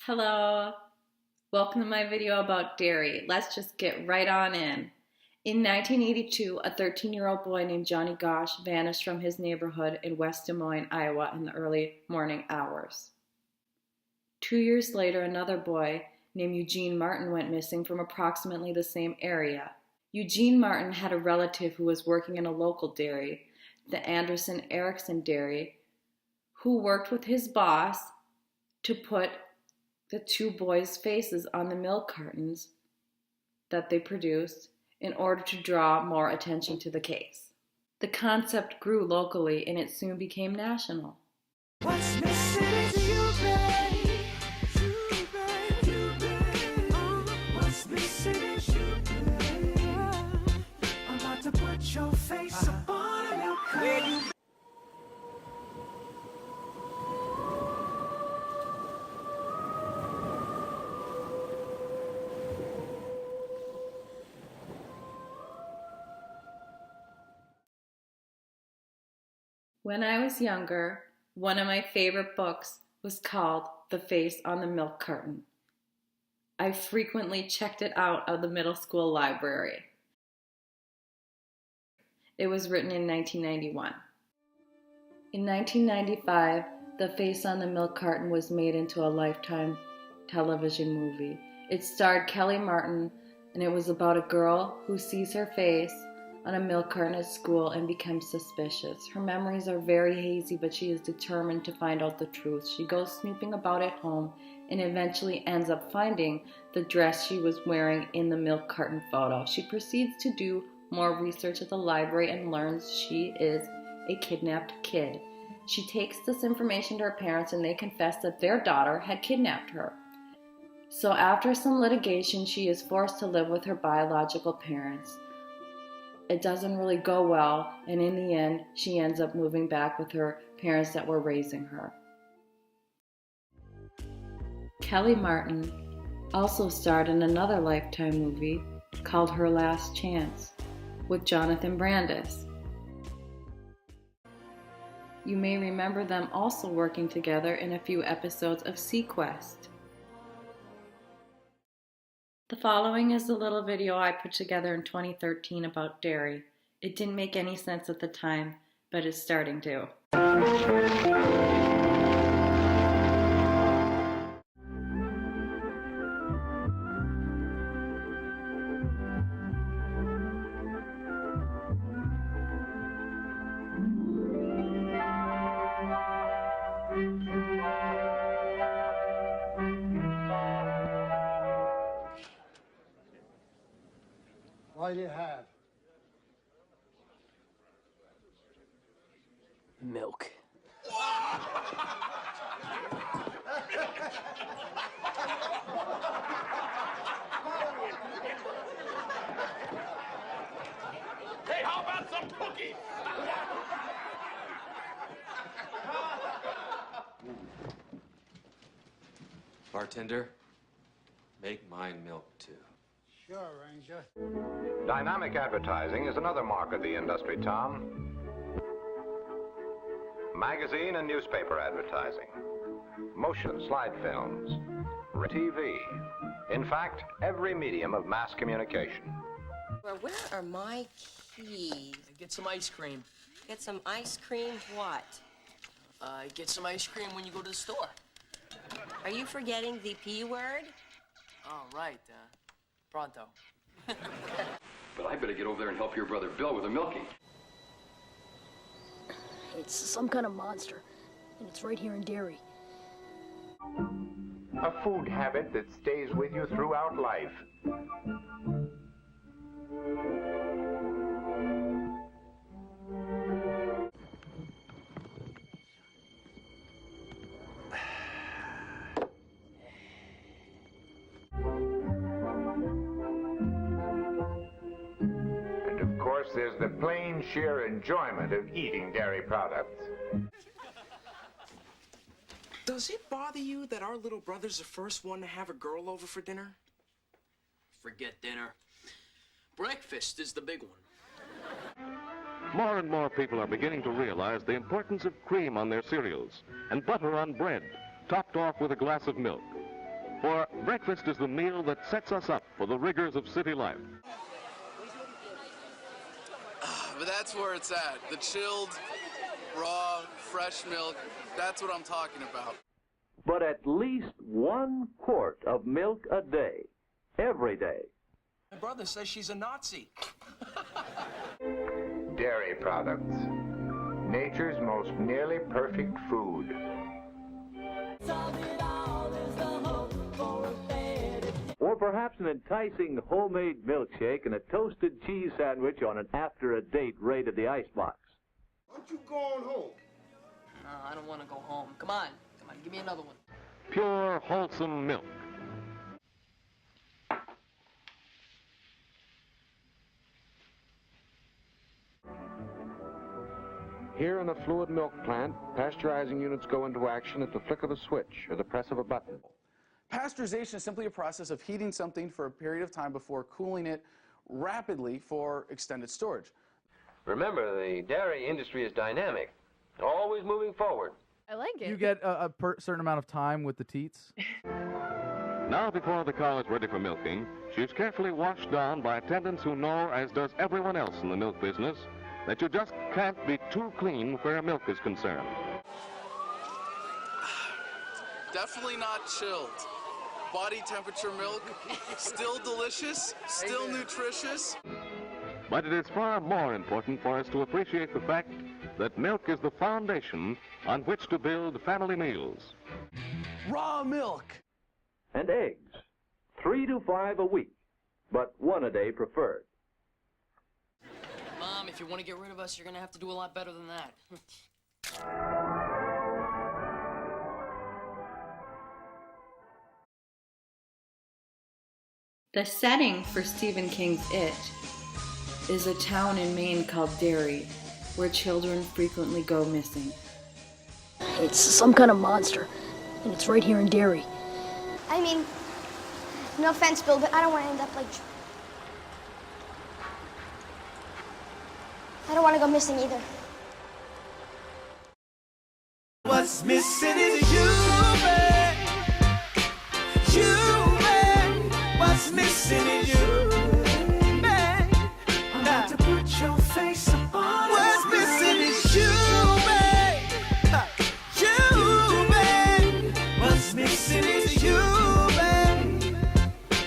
Hello, welcome to my video about dairy. Let's just get right on in. In 1982, a 13-year-old boy named Johnny Gosch vanished from his neighborhood in West Des Moines, Iowa in the early morning hours. 2 years later, another boy named Eugene Martin went missing from approximately the same area. Eugene Martin had a relative who was working in a local dairy, the Anderson-Erickson dairy, who worked with his boss to put the two boys' faces on the milk cartons that they produced in order to draw more attention to the case. The concept grew locally and it soon became national. What's missing is you, babe. You, babe. You, babe. What's missing is you, babe. I'm about to put your face upon a milk carton. When I was younger, one of my favorite books was called The Face on the Milk Carton. I frequently checked it out of the middle school library. It was written in 1991. In 1995, The Face on the Milk Carton was made into a Lifetime television movie. It starred Kelly Martin, and it was about a girl who sees her face on a milk carton at school and becomes suspicious. Her memories are very hazy, but she is determined to find out the truth. She goes snooping about at home and eventually ends up finding the dress she was wearing in the milk carton photo. She proceeds to do more research at the library and learns she is a kidnapped kid. She takes this information to her parents and they confess that their daughter had kidnapped her. So after some litigation, she is forced to live with her biological parents. It doesn't really go well, and in the end, she ends up moving back with her parents that were raising her. Kelly Martin also starred in another Lifetime movie called Her Last Chance with Jonathan Brandis. You may remember them also working together in a few episodes of Sequest. The following is a little video I put together in 2013 about dairy. It didn't make any sense at the time, but it's starting to. What do you have? Milk. Hey, how about some cookies? Bartender, make mine milk too. Sure, Ranger. Dynamic advertising is another mark of the industry, Tom. Magazine and newspaper advertising, motion slide films, TV. In fact, every medium of mass communication. Well, where are my keys? Get some ice cream. Get some ice cream, what? Get some ice cream when you go to the store. Are you forgetting the P word? Oh, right. Pronto. But I better get over there and help your brother Bill with the milking. It's some kind of monster, and it's right here in Derry. A food habit that stays with you throughout life. And of course, there's the plain sheer enjoyment of eating dairy products. Does it bother you that our little brother's the first one to have a girl over for dinner? Forget dinner. Breakfast is the big one. More and more people are beginning to realize the importance of cream on their cereals and butter on bread, topped off with a glass of milk. For breakfast is the meal that sets us up for the rigors of city life. But that's where it's at. The chilled, raw, fresh milk, that's what I'm talking about. But at least 1 quart of milk a day, every day. My brother says she's a Nazi. Dairy products. Nature's most nearly perfect food. Or perhaps an enticing homemade milkshake and a toasted cheese sandwich on an after-a-date raid at the icebox. Aren't you going home? No, I don't want to go home. Come on, give me another one. Pure, wholesome milk. Here in a fluid milk plant, pasteurizing units go into action at the flick of a switch or the press of a button. Pasteurization is simply a process of heating something for a period of time before cooling it rapidly for extended storage. Remember, the dairy industry is dynamic, always moving forward. I like it. You get a certain amount of time with the teats. Now, before the cow is ready for milking, she's carefully washed down by attendants who know, as does everyone else in the milk business, that you just can't be too clean where milk is concerned. Definitely not chilled. Body temperature milk, still delicious, still nutritious. But it is far more important for us to appreciate the fact that milk is the foundation on which to build family meals. Raw milk! And eggs, 3 to 5 a week, but 1 a day preferred. Mom, if you want to get rid of us, you're going to have to do a lot better than that. The setting for Stephen King's It is a town in Maine called Derry, where children frequently go missing. It's some kind of monster, and it's right here in Derry. I mean, no offense, Bill, but I don't want to end up like... I don't want to go missing either. What's missing is you, babe. You, babe. What's missing is you, babe. I'm about to put your face up on it. What's missing is you, babe. You, babe. What's missing is you, babe.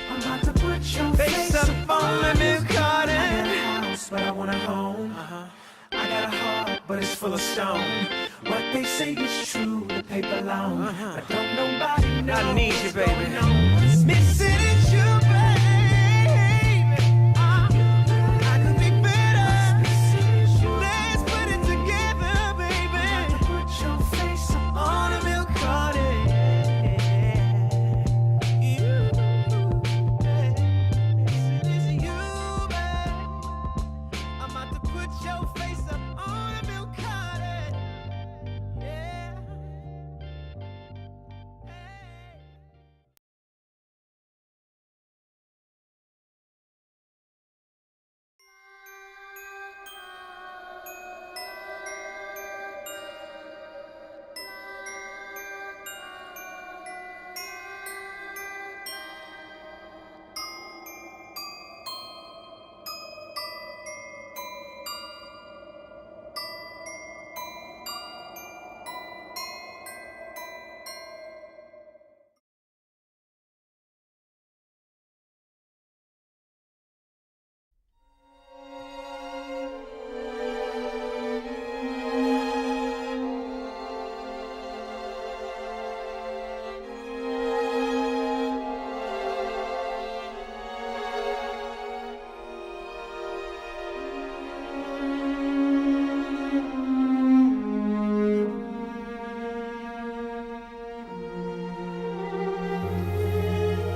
I'm about to put your face up on the milk carton. I got a house, but I want a home. I got a heart, but it's full of stone. What they say is true, the paper long. But don't nobody know. I need you, baby. What's missing is you, baby. I could be better. Let's put it together, baby. Put your face up on a milk carton. You, missing is you, babe. I'm about to put your face up on a milk carton. Yeah.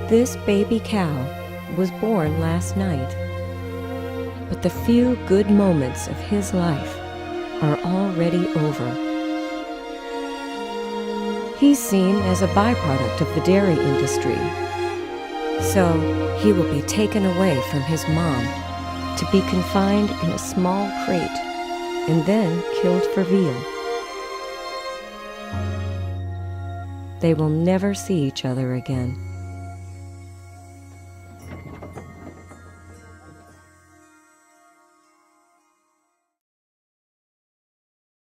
This baby cow was born last night, but the few good moments of his life are already over. He's seen as a byproduct of the dairy industry, so he will be taken away from his mom to be confined in a small crate and then killed for veal. They will never see each other again.